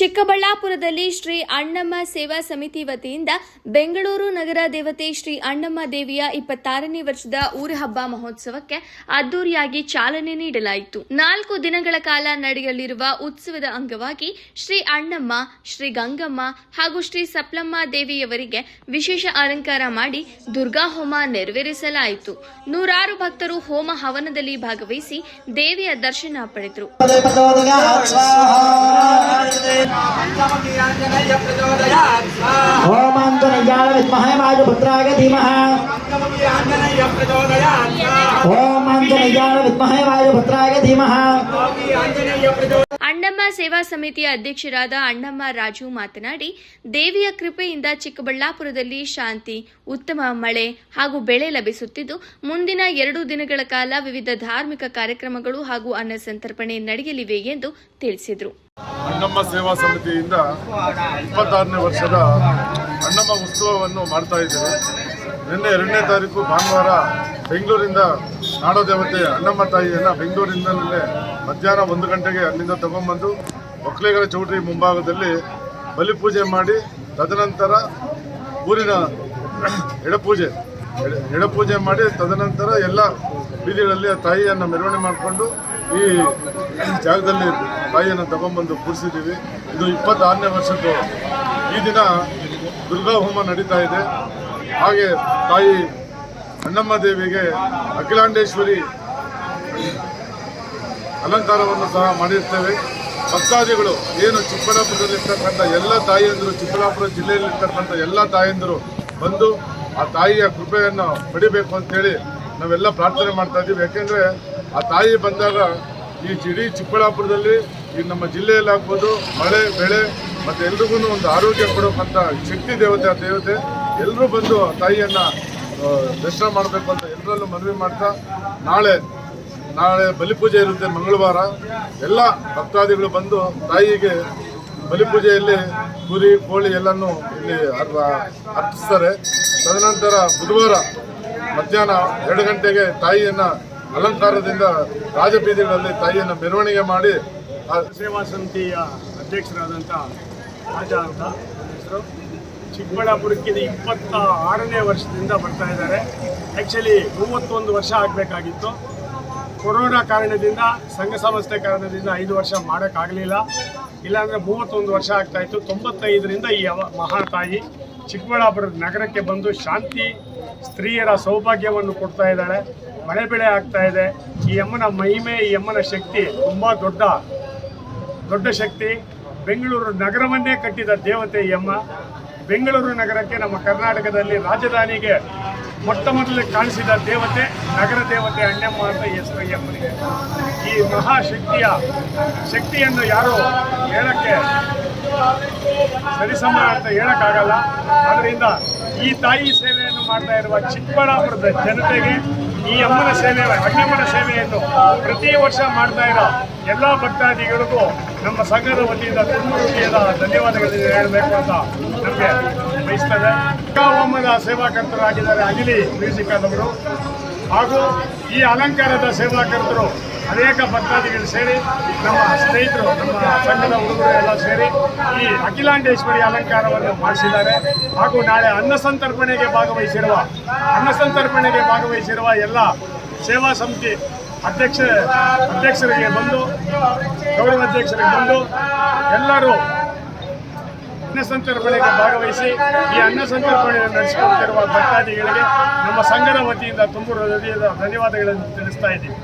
ಚಿಕ್ಕಬಳ್ಳಾಪುರದಲ್ಲಿ ಶ್ರೀ ಅಣ್ಣಮ್ಮ ಸೇವಾ ಸಮಿತಿ ವತಿಯಿಂದ ಬೆಂಗಳೂರು ನಗರ ದೇವತೆ ಶ್ರೀ ಅಣ್ಣಮ್ಮ ದೇವಿಯ 26ನೇ ವರ್ಷದ ಊರ ಹಬ್ಬ ಮಹೋತ್ಸವಕ್ಕೆ ಅದ್ದೂರಿಯಾಗಿ ಚಾಲನೆ ನೀಡಲಾಯಿತು. 4 ದಿನಗಳ ಕಾಲ ನಡೆಯಲಿರುವ ಉತ್ಸವದ ಅಂಗವಾಗಿ ಶ್ರೀ ಅಣ್ಣಮ್ಮ, ಶ್ರೀ ಗಂಗಮ್ಮ ಹಾಗೂ ಶ್ರೀ ಸಪ್ಲಮ್ಮ ದೇವಿಯವರಿಗೆ ವಿಶೇಷ ಅಲಂಕಾರ ಮಾಡಿ ದುರ್ಗಾ ಹೋಮ ನೆರವೇರಿಸಲಾಯಿತು. ನೂರಾರು ಭಕ್ತರು ಹೋಮ ಹವನದಲ್ಲಿ ಭಾಗವಹಿಸಿ ದೇವಿಯ ದರ್ಶನ ಪಡೆದರು. ओमांतनयाळ विद्महे वायुपुत्राय धीमहि ओमांतनयाळ विद्महे वायुपुत्राय धीमहि ಅಣ್ಣಮ್ಮ ಸೇವಾ ಸಮಿತಿಯ ಅಧ್ಯಕ್ಷರಾದ ಅಣ್ಣಮ್ಮ ರಾಜು ಮಾತನಾಡಿ, ದೇವಿಯ ಕೃಪೆಯಿಂದ ಚಿಕ್ಕಬಳ್ಳಾಪುರದಲ್ಲಿ ಶಾಂತಿ, ಉತ್ತಮ ಮಳೆ ಹಾಗೂ ಬೆಳೆ ಲಭಿಸುತ್ತಿದ್ದು, ಮುಂದಿನ 2 ದಿನಗಳ ಕಾಲ ವಿವಿಧ ಧಾರ್ಮಿಕ ಕಾರ್ಯಕ್ರಮಗಳು ಹಾಗೂ ಅನ್ನ ಸಂತರ್ಪಣೆ ನಡೆಯಲಿವೆ ಎಂದು ತಿಳಿಸಿದರು. ಅಣ್ಣಮ್ಮ ಸೇವಾ ಸಮಿತಿಯಿಂದ 26ನೇ ವರ್ಷದ ಅಣ್ಣಮ್ಮ ಉತ್ಸವವನ್ನು ಮಾಡ್ತಾ ಇದ್ದೇವೆ. ನಿನ್ನೆ 2ನೇ ತಾರೀಕು ಭಾನುವಾರ ಬೆಂಗಳೂರಿಂದ ನಾಡದೇವತೆ ಅಣ್ಣಮ್ಮ ತಾಯಿಯನ್ನು ಬೆಂಗಳೂರಿಂದಲೇ ಮಧ್ಯಾಹ್ನ 1 ಗಂಟೆಗೆ ಅಲ್ಲಿಂದ ತಗೊಂಡ್ಬಂದು ಒಕ್ಕಲಿಗರ ಚೌಟ್ರಿ ಮುಂಭಾಗದಲ್ಲಿ ಬಲಿಪೂಜೆ ಮಾಡಿ, ತದನಂತರ ಊರಿನ ಎಡಪೂಜೆ ಮಾಡಿ, ತದನಂತರ ಎಲ್ಲ ಬೀದಿಗಳಲ್ಲಿ ತಾಯಿಯನ್ನು ಮೆರವಣಿಗೆ ಮಾಡಿಕೊಂಡು ಈ ಜಾಗದಲ್ಲಿ ತಾಯಿಯನ್ನು ತಗೊಂಡ್ಬಂದು ಕೂರಿಸಿದ್ದೀವಿ. ಇದು 26ನೇ ವರ್ಷದ್ದು. ಈ ದಿನ ದುರ್ಗಾ ಹೋಮ ನಡೀತಾ ಇದೆ. ಹಾಗೆ ತಾಯಿ ಅಣ್ಣಮ್ಮ ದೇವಿಗೆ ಅಖಿಲಾಂಡೇಶ್ವರಿ ಅಲಂಕಾರವನ್ನು ಸಹ ಮಾಡಿರ್ತೇವೆ. ಭಕ್ತಾದಿಗಳು ಏನು ಚಿಕ್ಕಬಳ್ಳಾಪುರದಲ್ಲಿರ್ತಕ್ಕಂಥ ಎಲ್ಲ ತಾಯಿಯಂದರು, ಚಿಕ್ಕಬಳ್ಳಾಪುರ ಜಿಲ್ಲೆಯಲ್ಲಿರ್ತಕ್ಕಂಥ ಎಲ್ಲ ತಾಯಂದಿರು ಬಂದು ಆ ತಾಯಿಯ ಕೃಪೆಯನ್ನು ಪಡಿಬೇಕು ಅಂತೇಳಿ ನಾವೆಲ್ಲ ಪ್ರಾರ್ಥನೆ ಮಾಡ್ತಾ ಇದ್ದೀವಿ. ಯಾಕೆಂದರೆ ಆ ತಾಯಿ ಬಂದಾಗ ಈ ಇಡೀ ಚಿಕ್ಕಬಳ್ಳಾಪುರದಲ್ಲಿ ಈ ನಮ್ಮ ಜಿಲ್ಲೆಯಲ್ಲಾಗ್ಬೋದು ಮಳೆ ಬೆಳೆ ಮತ್ತು ಎಲ್ರಿಗೂ ಒಂದು ಆರೋಗ್ಯ ಕೊಡೋಕ್ಕಂಥ ಶಕ್ತಿ ದೇವತೆ, ಆ ದೇವತೆ ಎಲ್ಲರೂ ಬಂದು ಆ ತಾಯಿಯನ್ನು ದರ್ಶನ ಮಾಡಬೇಕು ಅಂತ ಎಲ್ಲರಲ್ಲೂ ಮನವಿ ಮಾಡ್ತಾ, ನಾಳೆ ಬಲಿಪೂಜೆ ಇರುತ್ತೆ ಮಂಗಳವಾರ. ಎಲ್ಲ ಭಕ್ತಾದಿಗಳು ಬಂದು ತಾಯಿಗೆ ಬಲಿಪೂಜೆಯಲ್ಲಿ ಕುರಿ ಕೋಳಿ ಎಲ್ಲನೂ ಇಲ್ಲಿ ಅರ್ಪಿಸ್ತಾರೆ. ತದನಂತರ ಬುಧವಾರ ಮಧ್ಯಾಹ್ನ 2 ಗಂಟೆಗೆ ತಾಯಿಯನ್ನು ಅಲಂಕಾರದಿಂದ ರಾಜಬೀದಿಗಳಲ್ಲಿ ತಾಯಿಯನ್ನು ಮೆರವಣಿಗೆ ಮಾಡಿ ಸೇವಾ ಸಮಿತಿಯ ಅಧ್ಯಕ್ಷರಾದಂಥ ರಾಜ ಅಂತ ಹೆಸರು. ಚಿಕ್ಕಬಳ್ಳಾಪುರಕ್ಕೆ 26ನೇ ವರ್ಷದಿಂದ ಬರ್ತಾ ಇದ್ದಾರೆ. ಆ್ಯಕ್ಚುಲಿ 31 ವರ್ಷ ಆಗಬೇಕಾಗಿತ್ತು. ಕೊರೋನಾ ಕಾರಣದಿಂದ, ಸಂಘ ಸಂಸ್ಥೆ ಕಾರಣದಿಂದ 5 ವರ್ಷ ಮಾಡೋಕ್ಕಾಗಲಿಲ್ಲ. ಇಲ್ಲಾಂದರೆ 31 ವರ್ಷ ಆಗ್ತಾಯಿತ್ತು. 95ರಿಂದ ಈ ಮಹಾತಾಯಿ ಚಿಕ್ಕಬಳ್ಳಾಪುರದ ನಗರಕ್ಕೆ ಬಂದು ಶಾಂತಿ, ಸ್ತ್ರೀಯರ ಸೌಭಾಗ್ಯವನ್ನು ಕೊಡ್ತಾ ಇದ್ದಾಳೆ. ಮಳೆ ಬೆಳೆ ಆಗ್ತಾ ಇದೆ. ಈ ಅಮ್ಮನ ಮಹಿಮೆ, ಈ ಅಮ್ಮನ ಶಕ್ತಿ ತುಂಬ ದೊಡ್ಡ ಶಕ್ತಿ. ಬೆಂಗಳೂರು ನಗರವನ್ನೇ ಕಟ್ಟಿದ ದೇವತೆ ಈ ಅಮ್ಮ. ಬೆಂಗಳೂರು ನಗರಕ್ಕೆ, ನಮ್ಮ ಕರ್ನಾಟಕದಲ್ಲಿ ರಾಜಧಾನಿಗೆ ಮೊಟ್ಟ ಮೊದಲೇ ಕಾಣಿಸಿದ ದೇವತೆ, ನಗರ ದೇವತೆ ಅಣ್ಣಮ್ಮ ಅಂತ ಹೆಸರು ಈ ಅಮ್ಮನಿಗೆ. ಈ ಶಕ್ತಿಯನ್ನು ಯಾರು ಹೇಳಕ್ಕೆ ಸರಿಸಮ ಅಂತ ಹೇಳೋಕ್ಕಾಗಲ್ಲ. ಆದ್ದರಿಂದ ಈ ತಾಯಿ ಸೇವೆಯನ್ನು ಮಾಡ್ತಾ ಇರುವ ಚಿಕ್ಕಬಳ್ಳಾಪುರದ ಜನತೆಗೆ ಈ ಅಮ್ಮನ ಸೇವೆ, ಅಣ್ಣಮ್ಮನ ಸೇವೆಯನ್ನು ಪ್ರತಿ ವರ್ಷ ಮಾಡ್ತಾ ಇರೋ ಎಲ್ಲ ಭಕ್ತಾದಿಗಳಿಗೂ ನಮ್ಮ ಸಂಘದ ವತಿಯಿಂದ ತುಂಬ ಹೃದಯದ ಧನ್ಯವಾದಗಳನ್ನು ಹೇಳಬೇಕು ಅಂತ ನಮಗೆ ಬಯಸ್ತದೆ. ಹೋಮದ ಸೇವಾಕರ್ತರಾಗಿದ್ದಾರೆ ಅಗಿಲಿ ಮ್ಯೂಸಿಕಲ್ ಅವರು, ಹಾಗೂ ಈ ಅಲಂಕಾರದ ಸೇವಾಕರ್ತರು ಅನೇಕ ಭಕ್ತಾದಿಗಳು ಸೇರಿ, ನಮ್ಮ ಸ್ನೇಹಿತರು, ನಮ್ಮ ಸಂಘದ ಹುಡುಗರು ಎಲ್ಲ ಸೇರಿ ಈ ಅಖಿಲಾಂಡೇಶ್ವರಿ ಅಲಂಕಾರವನ್ನು ಮಾಡಿಸಿದ್ದಾರೆ. ಹಾಗೂ ನಾಳೆ ಅನ್ನಸಂತರ್ಪಣೆಗೆ ಭಾಗವಹಿಸಿರುವ ಎಲ್ಲ ಸೇವಾ ಸಮಿತಿ ಅಧ್ಯಕ್ಷರಿಗೆ ಬಂದು, ಗೌರವಾಧ್ಯಕ್ಷರಿಗೆ ಬಂದು ಎಲ್ಲರೂ ಅನ್ನಸಂತರ್ಪಣೆಗೆ ಭಾಗವಹಿಸಿ ಈ ಅನ್ನಸಂತರ್ಪಣೆಯನ್ನು ನಡೆಸಿಕೊಡ್ತಿರುವ ಭಕ್ತಾದಿಗಳಿಗೆ ನಮ್ಮ ಸಂಘದ ವತಿಯಿಂದ ತುಂಬ ಹೃದಯದ ಧನ್ಯವಾದಗಳನ್ನು ತಿಳಿಸ್ತಾ ಇದ್ದೀವಿ.